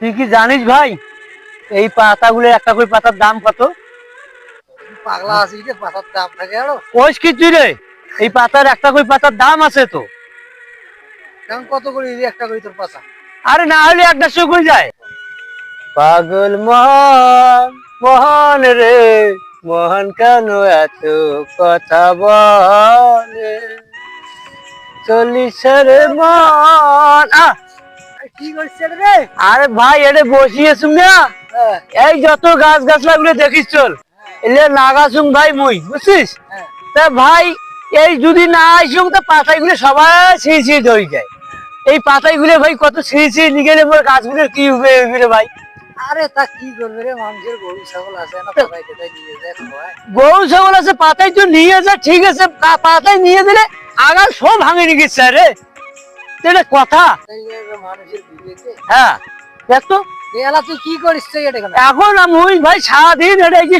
তুই কি জানিস ভাই এই পাতাগুলো একটা করে পাতার দাম কত? পাগলা আছিস রে, পাতার দাম থাকে আরো। কোষ কি তুই রে? এই পাতার একটা করে পাতার দাম আছে তো। এখন কত করে দিলি একটা করে তোর পাতা? আরে না হলে 150 করে যায়। পাগল মোহন মোহন রে, মোহন কেন এত কথা বলে? চল্লিশের মন কি করছে রে? আরে ভাই এটা বসিয়েছুম না, হ্যাঁ, এই যত গাছ গাছলা গুলো দেখিস চল এলে নাগাছুম ভাই মুই বুঝছিস। হ্যাঁ। তা ভাই এই যদি না আসুম তা পাতাইগুলো সবাই ছিঁড়ে ছিঁড়ে ধরে যায়। এই পাতাইগুলো ভাই কত ছিঁড়ে ছিঁড়ে নিয়ে গেলে মোর গাছগুলোর কি হবে রে ভাই? আরে তা কি করবে রে, মানুষের গরু ছাগল আছে না, পাতায় টাতায় নিয়ে যায় খাওয়ায়। গরু ছাগল আছে পাতাই তো নিয়ে যা ঠিক আছে, পাতাই নিয়ে দিলে আগাল সব ভাঙে নিয়ে গেছে রে, এটা কথা। তাই মানুষের বিবেকে হ্যাঁ দেখ তো এলা তুই কি করিস রে এটা? এখন আমি ভাই সারাদিন এটা এই যে